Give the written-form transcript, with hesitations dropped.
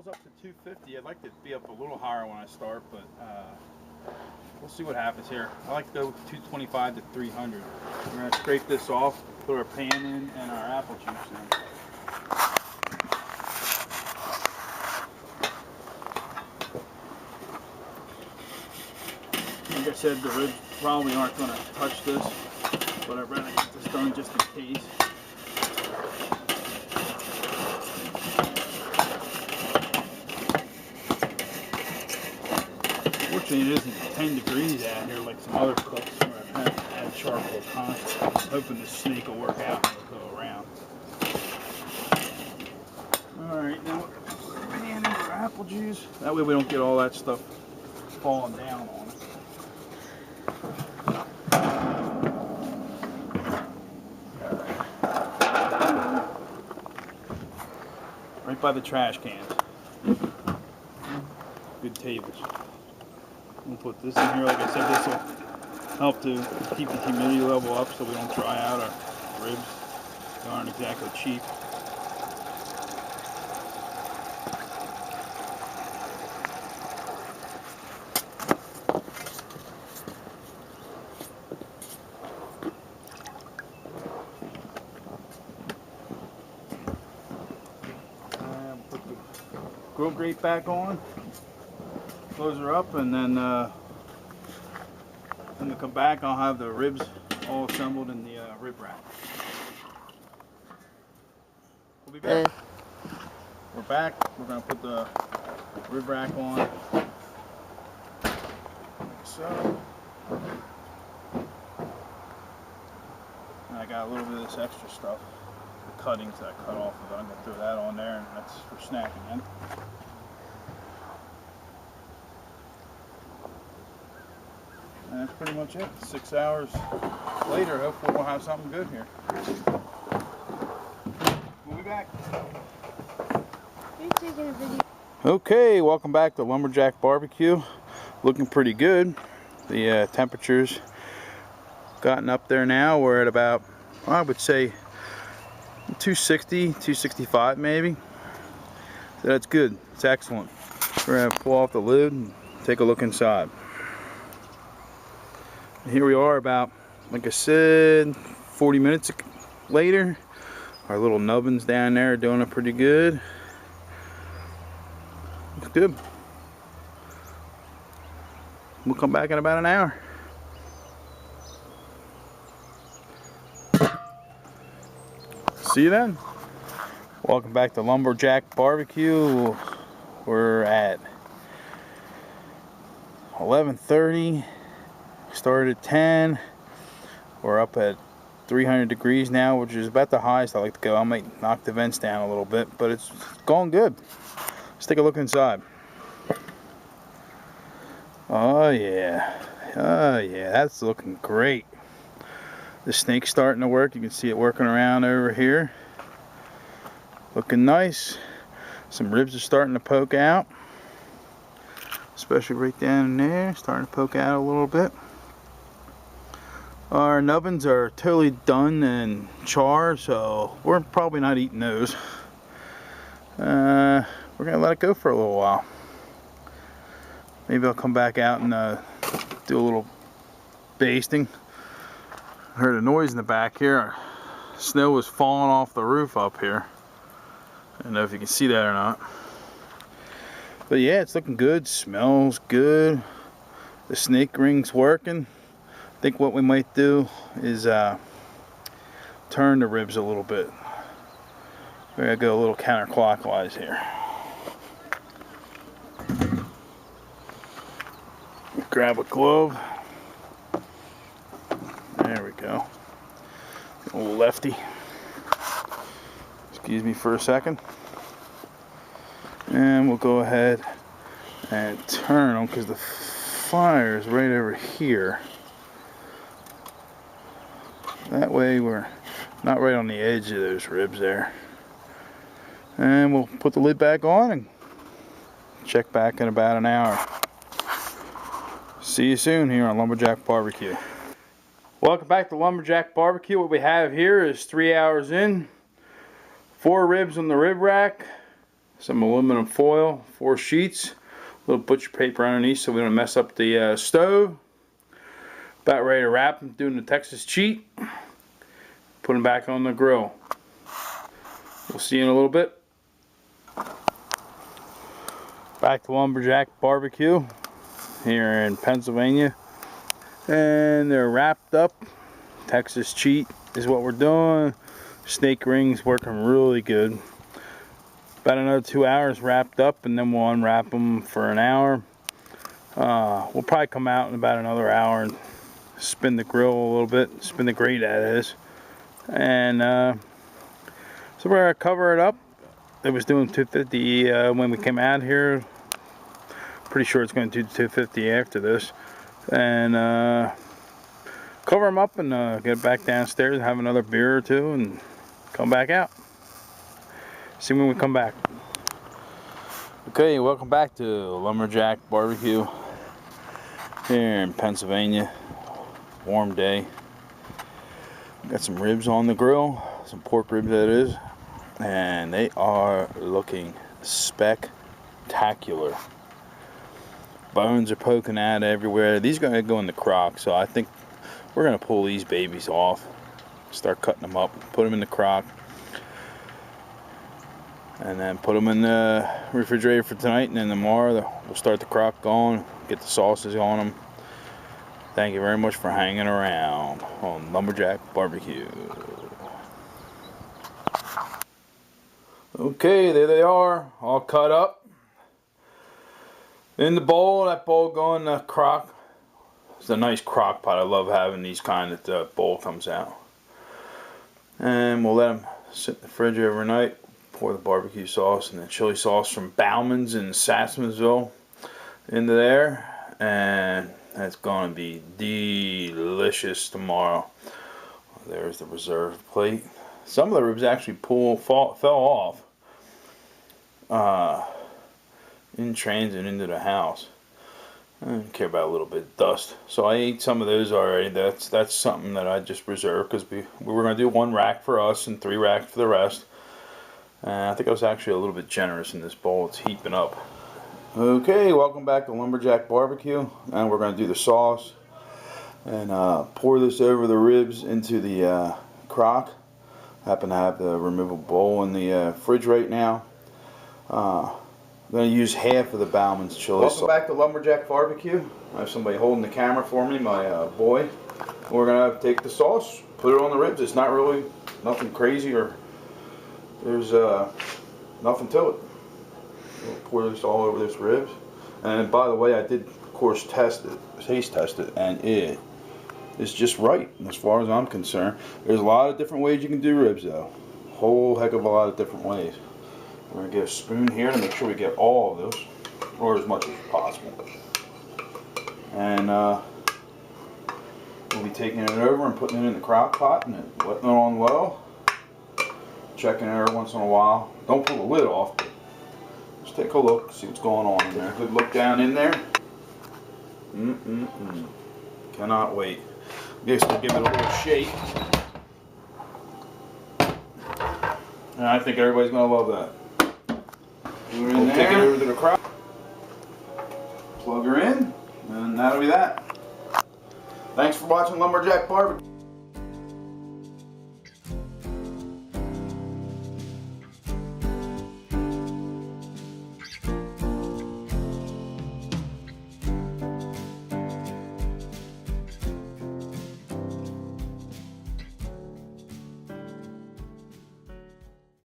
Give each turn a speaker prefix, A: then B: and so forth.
A: throttle's up to 250. I'd like to be up a little higher when I start, but we'll see what happens here. I like to go with 225 to 300. We're going to scrape this off, put our pan in, and our apple juice in. Like I said, the ribs probably aren't going to touch this, but I'd rather get this done just in case. Fortunately, it isn't 10 degrees out here like some other cooks where I have to add charcoal constantly. I'm hoping the snake will work out and it'll go around. Alright, now we're going to put our pan in our apple juice. That way we don't get all that stuff falling down on us. Right by the trash cans. Good tables. We'll put this in here. Like I said, this will help to keep the humidity level up so we don't dry out our ribs. They aren't exactly cheap. And put the grill grate back on. Close her up, and then when we come back, I'll have the ribs all assembled in the rib rack. We'll be back. We're back. We're going to put the rib rack on, like so. And I got a little bit of this extra stuff, the cuttings that I cut off of it. I'm going to throw that on there, and that's for snacking in. And that's pretty much it. 6 hours later, hopefully we'll have something good here. We'll be back.
B: You're taking a video.
A: Okay, welcome back to Lumberjack Barbecue. Looking pretty good. The temperature's gotten up there now. We're at about, I would say, 260, 265 maybe. So that's good. It's excellent. We're going to pull off the lid and take a look inside. Here we are about, like I said, 40 minutes later. Our little nubbins down there are doing it pretty good. Looks good. We'll come back in about an hour. See you then. Welcome back to Lumberjack Barbecue. We're at 11:30. Started at 10. We're up at 300 degrees now, which is about the highest I like to go. I might knock the vents down a little bit, but it's going good. Let's take a look inside. Oh yeah. Oh yeah, that's looking great. The snake's starting to work. You can see it working around over here. Looking nice. Some ribs are starting to poke out. Especially right down in there. Starting to poke out a little bit. Our nubbins are totally done and charred, so we're probably not eating those. We're going to let it go for a little while. Maybe I'll come back out and do a little basting. I heard a noise in the back here. Snow was falling off the roof up here. I don't know if you can see that or not. But yeah, it's looking good. Smells good. The snake ring's working. I think what we might do is turn the ribs a little bit. We're going to go a little counterclockwise here. Grab a glove. There we go. A little lefty. Excuse me for a second. And we'll go ahead and turn them because the fire is right over here. That way we're not right on the edge of those ribs there. And we'll put the lid back on and check back in about an hour. See you soon here on Lumberjack Barbecue. Welcome back to Lumberjack Barbecue. What we have here is 3 hours in. 4 ribs on the rib rack. some aluminum foil, 4 sheets, a little butcher paper underneath so we don't mess up the stove. About ready to wrap them, doing the Texas cheat. Put them back on the grill. We'll see you in a little bit. Back to Lumberjack Barbecue here in Pennsylvania. And they're wrapped up. Texas cheat is what we're doing. Snake rings working really good. About another 2 hours wrapped up, and then we'll unwrap them for an hour. We'll probably come out in about another hour and spin the grill a little bit, spin the grate that is. And so we're gonna cover it up. It was doing 250 when we came out here. Pretty sure it's going to do 250 after this. And cover them up and get back downstairs and have another beer or two and come back out. See when we come back. Okay, welcome back to Lumberjack Barbecue here in Pennsylvania. Warm day. Got some ribs on the grill, some pork ribs that is, and they are looking spectacular. Bones are poking out everywhere. These are going to go in the crock, so I think we're going to pull these babies off, start cutting them up, put them in the crock, and then put them in the refrigerator for tonight, and then tomorrow we'll start the crock going, get the sauces on them. Thank you very much for hanging around on Lumberjack Barbecue. Okay, there they are, all cut up. In the bowl, that bowl going in the crock. It's a nice crock pot. I love having these kind that the bowl comes out. And we'll let them sit in the fridge overnight. Pour the barbecue sauce and the chili sauce from Bauman's in Sassmansville into there. And that's going to be delicious tomorrow. There's the reserve plate. Some of the ribs actually fell off in transit into the house. I don't care about a little bit of dust. So I ate some of those already. That's something that I just reserved because we were going to do 1 rack for us and 3 racks for the rest. I think I was actually a little bit generous in this bowl. It's heaping up. Okay, welcome back to Lumberjack Barbecue. And we're going to do the sauce. And pour this over the ribs into the crock. Happen to have the removable bowl in the fridge right now. I'm going to use half of the Bauman's chili sauce. Welcome back to Lumberjack Barbecue. I have somebody holding the camera for me, my boy. We're going to take the sauce, put it on the ribs. It's not really nothing crazy or there's nothing to it. We'll pour this all over this ribs. And by the way, I did, of course, taste test it, and it is just right as far as I'm concerned. There's a lot of different ways you can do ribs, though. Whole heck of a lot of different ways. We're going to get a spoon here to make sure we get all of those, or as much as possible. And we'll be taking it over and putting it in the crock pot and letting it on low. Checking it every once in a while. Don't pull the lid off, but just take a look, see what's going on in there. Good look down in there. Cannot wait. Guess we'll give it a little shake. And I think everybody's going to love that. We'll take it over to the crock. Plug her in, and that'll be that. Thanks for watching Lumberjack Barbecue.